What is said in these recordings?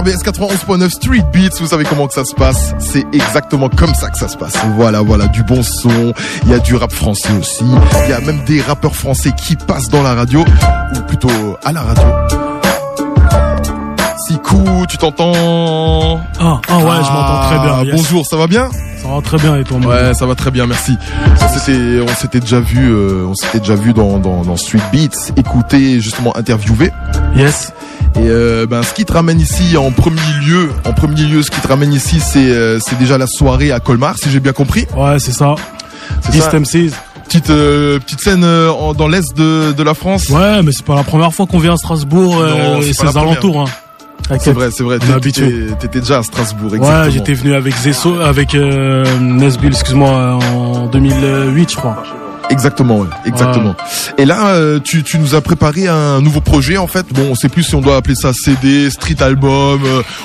RBS 91.9 Street Beats, vous savez comment que ça se passe. C'est exactement comme ça que ça se passe. Voilà, du bon son. Il y a du rap français aussi. Il y a même des rappeurs français qui passent dans la radio, ou plutôt à la radio. Sikou, tu t'entends? Ah ouais, je m'entends très bien. Yes. Bonjour, ça va bien? Ça va très bien et toi? Ouais, ça va très bien, merci. On s'était déjà vu dans Street Beats, écouté, justement interviewé. Yes. Et ce qui te ramène ici en premier lieu, ce qui te ramène ici, c'est déjà la soirée à Colmar, si j'ai bien compris. Ouais, c'est ça. East MC. Petite scène dans l'est de la France. Ouais, mais c'est pas la première fois qu'on vient à Strasbourg et ses alentours. Hein. C'est vrai. T'étais déjà à Strasbourg, exactement. Ouais, j'étais venu avec Zesso, avec Nesbill, excuse-moi, en 2008, je crois. Exactement. Ouais. Et là, tu nous as préparé un nouveau projet, en fait. Bon, on sait plus si on doit appeler ça CD, street album.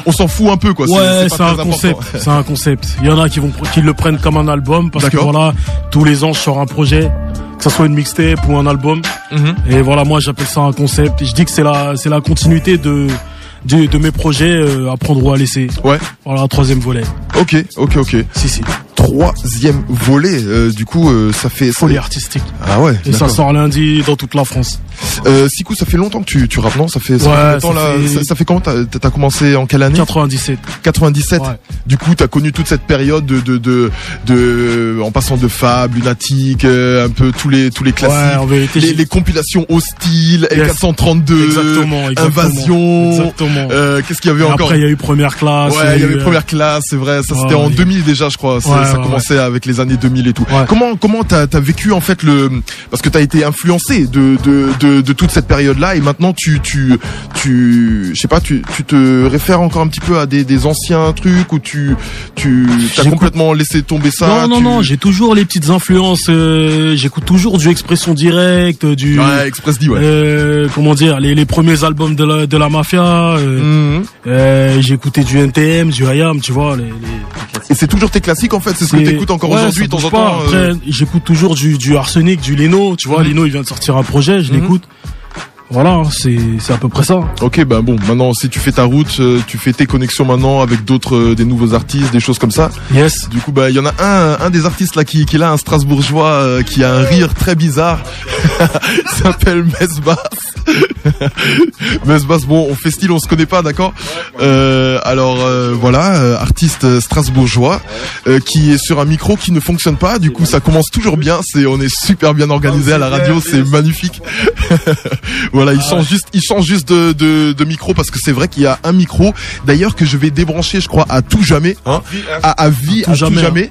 On s'en fout un peu, quoi. Ouais, c'est un concept. C'est un concept. Il y en a qui le prennent comme un album parce que voilà, tous les ans, je sors un projet, que ça soit une mixtape ou un album. Et voilà, moi, j'appelle ça un concept. Et je dis que c'est la continuité de mes projets, à prendre ou à laisser. Ouais. Voilà, troisième volet. Ok. Si. Troisième volet, du coup, ça fait... Folie artistique. Ah ouais. Et ça sort lundi dans toute la France. Sikou, ça fait longtemps que tu rappes, non? Ça fait comment? T'as commencé en quelle année? 97. 97. Ouais. Du coup, t'as connu toute cette période de en passant de Fab, Lunatic, un peu tous les classiques. Ouais, en vérité, les compilations Hostile, L432, exactement. Invasion. Exactement. Qu'est-ce qu'il y avait encore? Après, il y a eu Première Classe. Ouais, il y avait Première Classe, c'est vrai. Ça, c'était en 2000 déjà, je crois. Ça commençait avec les années 2000 et tout. Ouais. Comment t'as vécu, en fait, parce que t'as été influencé de toute cette période-là, et maintenant je sais pas, tu te réfères encore un petit peu à des anciens trucs, ou t'as complètement laissé tomber ça? Non, j'ai toujours les petites influences, j'écoute toujours du Expression Directe, du... Ouais, Express D, ouais. Comment dire, les premiers albums de la Mafia, j'ai écouté du NTM, du IAM, tu vois, Et c'est toujours tes classiques, en fait, c'est ce que t'écoutes encore aujourd'hui, de temps en temps. Après, j'écoute toujours du Arsenic, du Leno, tu vois, Leno, il vient de sortir un projet, je l'écoute. Voilà, c'est à peu près ça. Ok, bon, maintenant, si tu fais ta route, tu fais tes connexions maintenant avec des nouveaux artistes, des choses comme ça. Yes. Du coup, il y en a un des artistes là qui est là, un Strasbourgeois, qui a un rire très bizarre. Il s'appelle Mesbass. Mesbass, bon, on fait style, on se connaît pas, d'accord? Voilà, artiste strasbourgeois, qui est sur un micro qui ne fonctionne pas. Du coup, ça commence toujours bien. On est super bien organisé à la radio, c'est magnifique. Voilà, il change juste de micro, parce que c'est vrai qu'il y a un micro, d'ailleurs, que je vais débrancher, je crois, à tout jamais, hein, à vie, à tout jamais.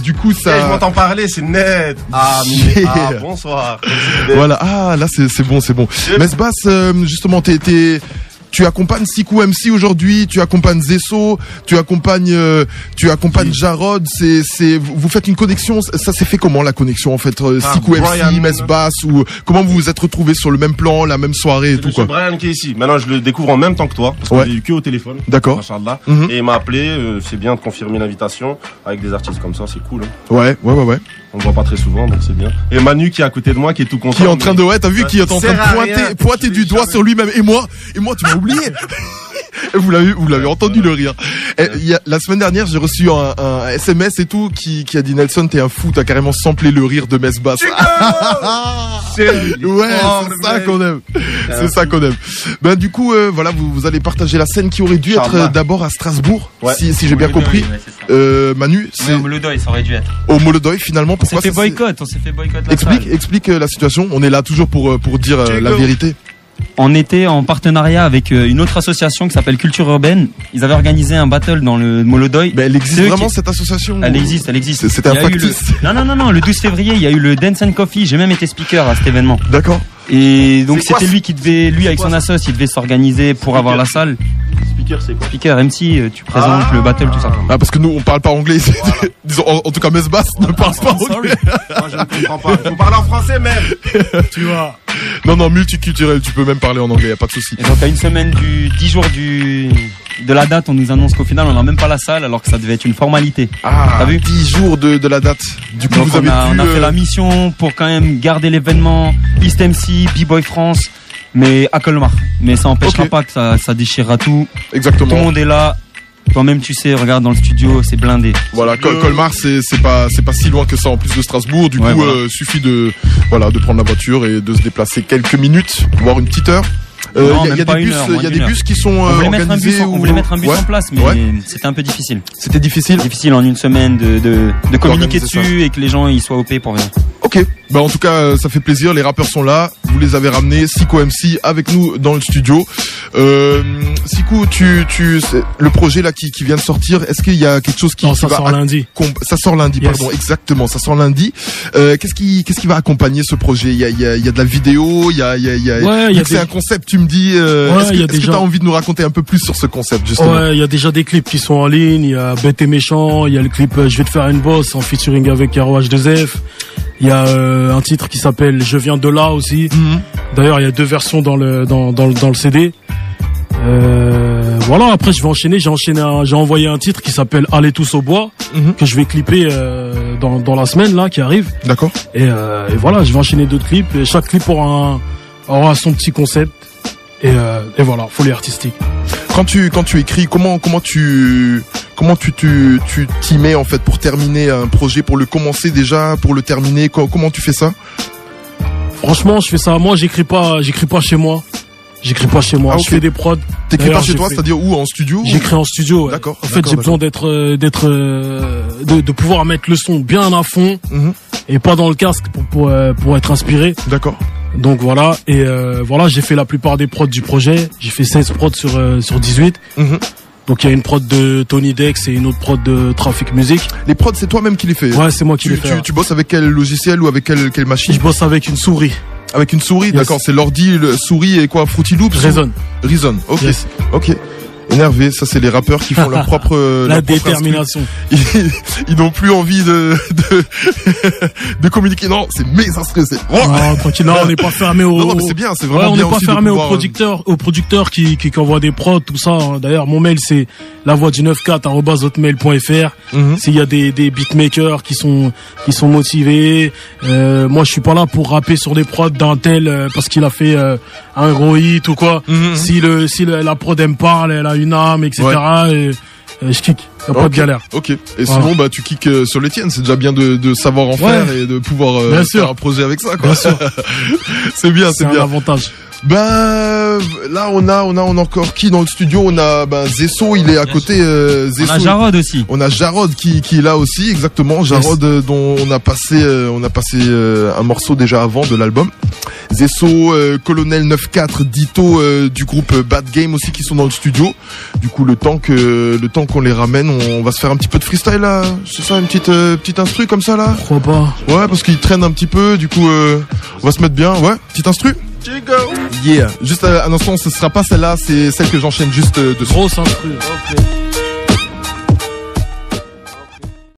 Du coup, ça. Je m'entends parler, c'est net. Bonsoir. Voilà, là c'est bon. Mesbass, justement, tu accompagnes Sikou MC aujourd'hui, tu accompagnes Zesso, tu accompagnes Jarod, vous faites une connexion, ça s'est fait comment, la connexion, en fait, Sikou MC, Mesbass, ou comment vous vous êtes retrouvés sur le même plan, la même soirée et tout, quoi? C'est Brian qui est ici. Maintenant, je le découvre en même temps que toi, parce que j'ai eu que au téléphone. D'accord. Et il m'a appelé, c'est bien de confirmer l'invitation avec des artistes comme ça, c'est cool. Hein. Ouais. On le voit pas très souvent, donc c'est bien. Et Manu qui est à côté de moi, qui est tout content. Qui est en train t'as vu, qui est en train de pointer du doigt sur lui-même. Et moi, tu m'as oublié. Vous l'avez entendu, le rire. La semaine dernière, j'ai reçu un SMS et tout qui a dit: Nelson, t'es un fou, t'as carrément samplé le rire de Mesbass. C'est ça qu'on aime. C'est ça qu'on aime. Du coup, voilà, vous allez partager la scène qui aurait dû être d'abord à Strasbourg, si j'ai bien compris. Manu, c'est au Molodoy, ça aurait dû être. Au Molodoy, finalement. Pourquoi on s'est fait boycott. Explique la situation. On est là toujours pour dire la vérité. On était en partenariat avec une autre association qui s'appelle Culture Urbaine. Ils avaient organisé un battle dans le Molodoy. Elle existe vraiment, cette association? Elle existe. C'était un factice. Non. Le 12 février, il y a eu le Dance and Coffee. J'ai même été speaker à cet événement. D'accord. Et donc c'était lui avec son assoce, il devait s'organiser pour avoir la salle. Speaker, c'est quoi? Speaker, MC, tu présentes le battle, tout ça. Parce que nous, on parle pas anglais. Disons, en tout cas, Mesbass ne parle pas anglais. Moi, je ne comprends pas. Faut parler en français même. Tu vois. Non, multiculturel, tu peux même parler en anglais, y a pas de souci. Et donc à une semaine 10 jours de la date, on nous annonce qu'au final on n'a même pas la salle, alors que ça devait être une formalité. T'as vu? 10 jours de la date. Du coup, donc on a fait la mission pour quand même garder l'événement. East MC, B-Boy France, mais à Colmar. Mais ça n'empêchera pas que ça déchirera tout. Exactement. Tout le monde est là. Toi-même, tu sais, regarde dans le studio, c'est blindé. Voilà, Colmar, c'est pas si loin que ça en plus de Strasbourg. Du coup, suffit de prendre la voiture et de se déplacer quelques minutes, voire une petite heure. Il y a des bus qui sont organisés. On voulait mettre un bus en place, mais c'était un peu difficile. C'était difficile. Difficile en une semaine de communiquer dessus et que les gens ils soient OP pour rien. Ok, bah en tout cas ça fait plaisir, les rappeurs sont là, vous les avez ramenés, Sico MC avec nous dans le studio. Sico, le projet là qui vient de sortir, est-ce qu'il y a quelque chose qui sort lundi. Ça sort lundi, yes. Pardon, exactement, ça sort lundi. Qu'est-ce qui va accompagner ce projet? Il y a de la vidéo, c'est un concept, tu me dis. Est-ce que tu as envie de nous raconter un peu plus sur ce concept justement? Ouais, il y a déjà des clips qui sont en ligne, il y a Bête et Méchant, il y a le clip Je vais te faire une bosse en featuring avec ROH2F. Il y a un titre qui s'appelle Je viens de là aussi. D'ailleurs, il y a 2 versions dans le CD. Voilà, après j'ai envoyé un titre qui s'appelle Allez tous au bois que je vais clipper dans la semaine là qui arrive. D'accord. Et voilà, je vais enchaîner d'autres clips et chaque clip aura son petit concept et voilà, folie artistique. Quand tu écris, comment tu t'y mets en fait pour terminer un projet, pour le commencer déjà, pour le terminer, comment tu fais ça? Franchement, je fais ça. Moi, j'écris pas chez moi. J'écris pas chez moi. Ah, okay. Je fais des prods. T'écris pas chez toi, c'est-à-dire où? En studio? J'écris en studio. Ouais. D'accord. En fait, j'ai besoin de pouvoir mettre le son bien à fond et pas dans le casque pour être inspiré. D'accord. Donc voilà, et voilà, j'ai fait la plupart des prods du projet. J'ai fait 16 prods sur 18. Donc il y a une prod de Tony Dex et une autre prod de Traffic Music. Les prods, c'est toi-même qui les fais? Ouais, c'est moi qui les fais. Tu bosses avec quel logiciel ou avec quelle machine? Je bosse avec une souris. Avec une souris, yes. D'accord, c'est l'ordi, souris et quoi? Fruity Loops? Reason, ok, yes. Ok. Énervé, ça c'est les rappeurs qui font leur propre détermination. Ils n'ont plus envie de communiquer. Non, c'est mes instruments. Non, tranquille, non, on n'est pas fermé Non, mais c'est bien, c'est vraiment bien. On n'est pas fermé aux producteurs qui envoient des prods, tout ça. D'ailleurs, mon mail c'est lavoix194@hotmail.fr. S'il y a des beatmakers qui sont motivés, moi je suis pas là pour rapper sur des prods d'un tel parce qu'il a fait un gros hit ou quoi. Si la prod elle me parle, elle a une âme, etc. Et je kick, y a pas de galère. Ok. Et sinon, tu kicks sur les tiennes. C'est déjà bien de savoir en faire et de pouvoir faire un projet avec ça, quoi. Bien sûr. C'est bien, c'est bien. Un avantage. Là on a encore qui dans le studio? On a Zesso, il est à côté. Zesso, on a Jarod aussi. On a Jarod qui est là aussi, exactement. Jarod dont on a passé un morceau déjà avant de l'album. Zesso, Colonel 94, Dito du groupe Bad Game aussi qui sont dans le studio. Du coup le temps qu'on les ramène, on va se faire un petit peu de freestyle là. C'est ça, une petite instru comme ça là? Pourquoi pas? Ouais, parce qu'ils traînent un petit peu. Du coup on va se mettre bien. Ouais, petite instru. Yeah. Juste un instant, ce sera pas celle-là, c'est celle que j'enchaîne juste dessus. Grosse instru. Ok.